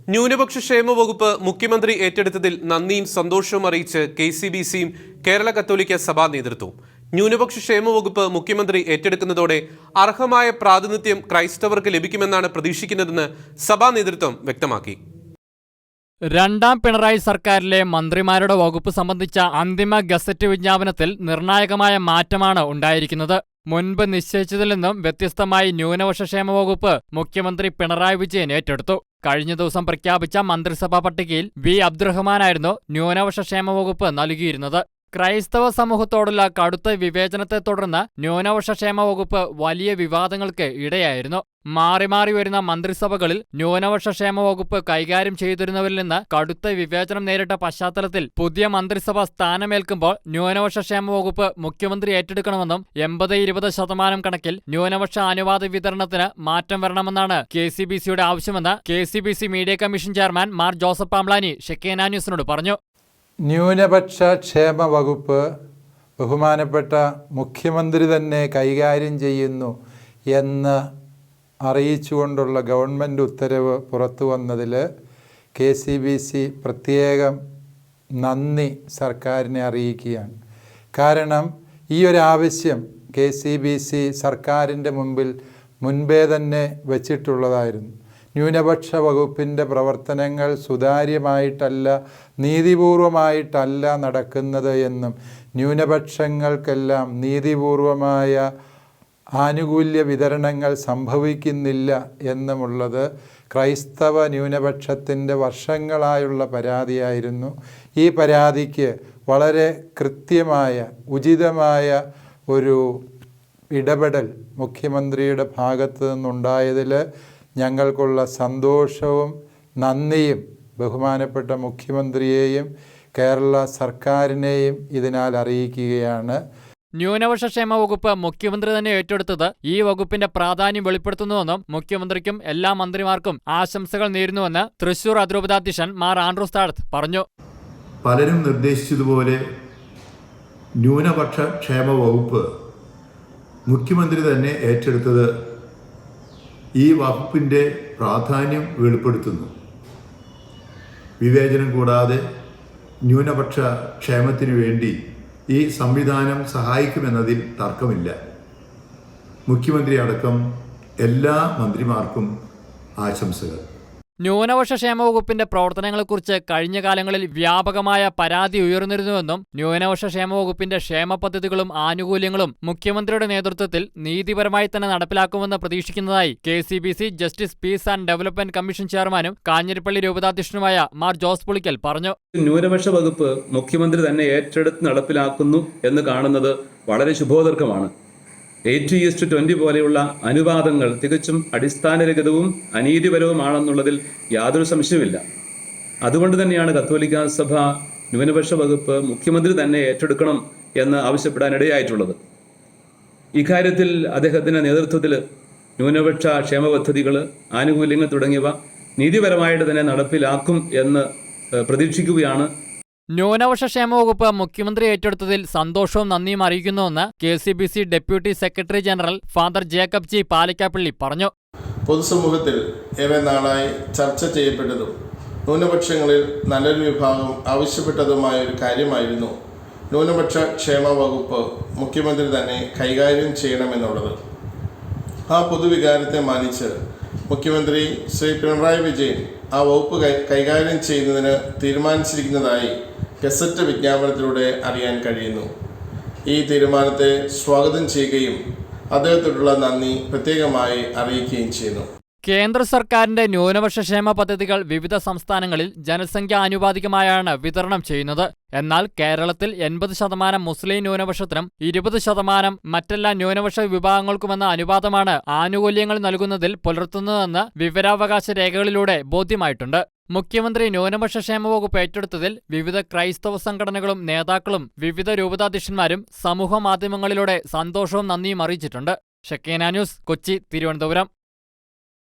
ന്യൂനപക്ഷ ക്ഷേമ വകുപ്പ് മുഖ്യമന്ത്രി ഏറ്റെടുത്തതിൽ നന്ദിയും സന്തോഷവും അറിയിച്ച് KCBCയും കേരള കത്തോലിക്ക സഭാ നേതൃത്വവും. ന്യൂനപക്ഷ ക്ഷേമ വകുപ്പ് മുഖ്യമന്ത്രി ഏറ്റെടുക്കുന്നതോടെ അർഹമായ പ്രാതിനിധ്യം ക്രൈസ്തവർക്ക് ലഭിക്കുമെന്നാണ് പ്രതീക്ഷിക്കുന്നതെന്ന് സഭാ നേതൃത്വം വ്യക്തമാക്കി. രണ്ടാം പിണറായി സർക്കാരിലെ മന്ത്രിമാരുടെ വകുപ്പ് സംബന്ധിച്ച അന്തിമ ഗസറ്റ് വിജ്ഞാപനത്തിൽ നിർണായകമായ മാറ്റമാണ് ഉണ്ടായിരിക്കുന്നത്. മുൻപ് നിശ്ചയിച്ചതിൽ നിന്നും വ്യത്യസ്തമായി ന്യൂനപക്ഷ ക്ഷേമ വകുപ്പ് മുഖ്യമന്ത്രി പിണറായി വിജയൻ ഏറ്റെടുത്തു. കഴിഞ്ഞ ദിവസം പ്രഖ്യാപിച്ച മന്ത്രിസഭാ പട്ടികയിൽ വി അബ്ദുറഹ്മാനായിരുന്നു ന്യൂനപക്ഷ ക്ഷേമ വകുപ്പ് നൽകിയിരുന്നത്. ക്രൈസ്തവ സമൂഹത്തോടുള്ള കടുത്ത വിവേചനത്തെ തുടർന്ന് ന്യൂനപക്ഷ ക്ഷേമ വകുപ്പ് വലിയ വിവാദങ്ങൾക്ക് ഇടയായിരുന്നു. മാറി മാറി വരുന്ന മന്ത്രിസഭകളിൽ ന്യൂനപക്ഷ ക്ഷേമ വകുപ്പ് കൈകാര്യം ചെയ്തിരുന്നവരിൽ നിന്ന് കടുത്ത വിവേചനം നേരിട്ട പശ്ചാത്തലത്തിൽ പുതിയ മന്ത്രിസഭ സ്ഥാനമേൽക്കുമ്പോൾ ന്യൂനപക്ഷ ക്ഷേമ വകുപ്പ് മുഖ്യമന്ത്രി ഏറ്റെടുക്കണമെന്നും 80-20% കണക്കിൽ ന്യൂനപക്ഷ അനുവാദ വിതരണത്തിന് മാറ്റം വരണമെന്നാണ് KCBCയുടെ ആവശ്യമെന്ന് KCBC media commission chairman Mar Joseph Pamplany Shekinah ന്യൂസിനോട് പറഞ്ഞു. ന്യൂനപക്ഷ ക്ഷേമ വകുപ്പ് ബഹുമാനപ്പെട്ട മുഖ്യമന്ത്രി തന്നെ കൈകാര്യം ചെയ്യുന്നു എന്ന് അറിയിച്ചുകൊണ്ടുള്ള ഗവൺമെൻറ് ഉത്തരവ് പുറത്തു വന്നതിൽ KCBC പ്രത്യേകം നന്ദി സർക്കാരിനെ അറിയിക്കുകയാണ്. കാരണം ഈ ഒരു ആവശ്യം KCBC സർക്കാരിൻ്റെ മുൻപേ തന്നെ വച്ചിട്ടുള്ളതായിരുന്നു. ന്യൂനപക്ഷ വകുപ്പിൻ്റെ പ്രവർത്തനങ്ങൾ സുതാര്യമായിട്ടല്ല, നീതിപൂർവമായിട്ടല്ല നടക്കുന്നത് എന്നും ന്യൂനപക്ഷങ്ങൾക്കെല്ലാം നീതിപൂർവമായ ആനുകൂല്യ വിതരണങ്ങൾ സംഭവിക്കുന്നില്ല എന്നുമുള്ളത് ക്രൈസ്തവ ന്യൂനപക്ഷത്തിൻ്റെ വർഷങ്ങളായുള്ള പരാതിയായിരുന്നു. ഈ പരാതിക്ക് വളരെ കൃത്യമായ ഉചിതമായ ഒരു ഇടപെടൽ മുഖ്യമന്ത്രിയുടെ ഭാഗത്തു നിന്നുണ്ടായതിൽ ഞങ്ങൾക്കുള്ള സന്തോഷവും നന്ദിയും ബഹുമാനപ്പെട്ട മുഖ്യമന്ത്രിയെയും കേരള സർക്കാരിനെയും ഇതിനാൽ അറിയിക്കുകയാണ്. ന്യൂനപക്ഷ ക്ഷേമ വകുപ്പ് മുഖ്യമന്ത്രി തന്നെ ഏറ്റെടുത്തത് ഈ വകുപ്പിന്റെ പ്രാധാന്യം വെളിപ്പെടുത്തുന്നുവെന്നും മുഖ്യമന്ത്രിക്കും എല്ലാ മന്ത്രിമാർക്കും ആശംസകൾ നേരുന്നുവെന്ന് തൃശൂർ അതിരൂപതാധ്യക്ഷൻ മാർ ആൻഡ്രൂസ് താഴത്ത് പറഞ്ഞു. പലരും നിർദ്ദേശിച്ചതുപോലെ ന്യൂനപക്ഷ ക്ഷേമ വകുപ്പ് മുഖ്യമന്ത്രി തന്നെ ഏറ്റെടുത്തത് ഈ വകുപ്പിൻ്റെ പ്രാധാന്യം വെളിപ്പെടുത്തുന്നു. വിവേചനം കൂടാതെ ന്യൂനപക്ഷ ക്ഷേമത്തിനു വേണ്ടി ഈ സംവിധാനം സഹായിക്കുമെന്നതിൽ തർക്കമില്ല. മുഖ്യമന്ത്രി അടക്കം എല്ലാ മന്ത്രിമാർക്കും ആശംസകൾ. ന്യൂനപക്ഷ ക്ഷേമ വകുപ്പിന്റെ പ്രവർത്തനങ്ങളെക്കുറിച്ച് കഴിഞ്ഞ കാലങ്ങളിൽ വ്യാപകമായ പരാതി ഉയർന്നിരുന്നുവെന്നും ന്യൂനപക്ഷ ക്ഷേമ വകുപ്പിന്റെ ക്ഷേമ പദ്ധതികളും ആനുകൂല്യങ്ങളും മുഖ്യമന്ത്രിയുടെ നേതൃത്വത്തിൽ നീതിപരമായി തന്നെ നടപ്പിലാക്കുമെന്ന് പ്രതീക്ഷിക്കുന്നതായി KCBC justice piece and development commission ചെയർമാനും കാഞ്ഞിരപ്പള്ളി രൂപതാധ്യക്ഷനുമായ മാർ ജോസ് പുളിക്കൽ പറഞ്ഞു. ന്യൂനപക്ഷ വകുപ്പ് മുഖ്യമന്ത്രി തന്നെ ഏറ്റെടുത്ത് നടപ്പിലാക്കുന്നു എന്ന് കാണുന്നത് വളരെ ശുഭോദർക്കമാണ്. 80:20 പോലെയുള്ള അനുവാദങ്ങൾ തികച്ചും അടിസ്ഥാനരഹിതവും അനീതിപരവുമാണെന്നുള്ളതിൽ യാതൊരു സംശയവുമില്ല. അതുകൊണ്ട് തന്നെയാണ് കത്തോലിക്ക സഭ ന്യൂനപക്ഷ വകുപ്പ് മുഖ്യമന്ത്രി തന്നെ ഏറ്റെടുക്കണം എന്ന് ആവശ്യപ്പെടാനിടയായിട്ടുള്ളത്. ഇക്കാര്യത്തിൽ അദ്ദേഹത്തിൻ്റെ നേതൃത്വത്തിൽ ന്യൂനപക്ഷ ക്ഷേമ പദ്ധതികൾ, ആനുകൂല്യങ്ങൾ തുടങ്ങിയവ നീതിപരമായിട്ട് തന്നെ നടപ്പിലാക്കും എന്ന് പ്രതീക്ഷിക്കുകയാണ്. ന്യൂനപക്ഷ ക്ഷേമ വകുപ്പ് മുഖ്യമന്ത്രി ഏറ്റെടുത്തതിൽ സന്തോഷവും നന്ദിയും അറിയിക്കുന്നുവെന്ന് KCBC deputy secretary general father Jacob G Palakkappilly പറഞ്ഞു. പൊതുസമൂഹത്തിൽ ഏറെ നാളായി ചർച്ച ചെയ്യപ്പെട്ടതും ന്യൂനപക്ഷങ്ങളിൽ നല്ലൊരു വിഭാഗം ആവശ്യപ്പെട്ടതുമായ ഒരു കാര്യമായിരുന്നു ന്യൂനപക്ഷ ക്ഷേമ വകുപ്പ് മുഖ്യമന്ത്രി തന്നെ കൈകാര്യം ചെയ്യണമെന്നുള്ളത്. ആ പൊതുവികാരത്തെ മാനിച്ച് മുഖ്യമന്ത്രി ശ്രീ പിണറായി വിജയൻ ആ വകുപ്പ് കൈകാര്യം ചെയ്യുന്നതിന് തീരുമാനിച്ചിരിക്കുന്നതായി ഗസറ്റ് വിജ്ഞാപനത്തിലൂടെ അറിയാൻ കഴിയുന്നു. ഈ തീരുമാനത്തെ സ്വാഗതം ചെയ്യുകയും അദ്ദേഹത്തോടുള്ള നന്ദി പ്രത്യേകമായി അറിയിക്കുകയും ചെയ്യുന്നു. കേന്ദ്ര സർക്കാരിന്റെ ന്യൂനപക്ഷ ക്ഷേമ പദ്ധതികൾ വിവിധ സംസ്ഥാനങ്ങളിൽ ജനസംഖ്യ ആനുപാതികമായാണ് വിതരണം ചെയ്യുന്നത്. എന്നാൽ കേരളത്തിൽ 80% മുസ്ലിം ന്യൂനപക്ഷത്തിനും 20% മറ്റെല്ലാ ന്യൂനപക്ഷ വിഭാഗങ്ങൾക്കുമെന്ന അനുപാതമാണ് ആനുകൂല്യങ്ങൾ നൽകുന്നതിൽ പുലർത്തുന്നതെന്ന് വിവരാവകാശ രേഖകളിലൂടെ ബോധ്യമായിട്ടുണ്ട്. മുഖ്യമന്ത്രി ന്യൂനപക്ഷ ക്ഷേമ വകുപ്പ് ഏറ്റെടുത്തതിൽ വിവിധ ക്രൈസ്തവ സംഘടനകളും നേതാക്കളും വിവിധ രൂപതാധ്യക്ഷന്മാരും സമൂഹ മാധ്യമങ്ങളിലൂടെ സന്തോഷവും നന്ദിയും അറിയിച്ചിട്ടുണ്ട്. ഷെക്കേന ന്യൂസ്, കൊച്ചി, തിരുവനന്തപുരം.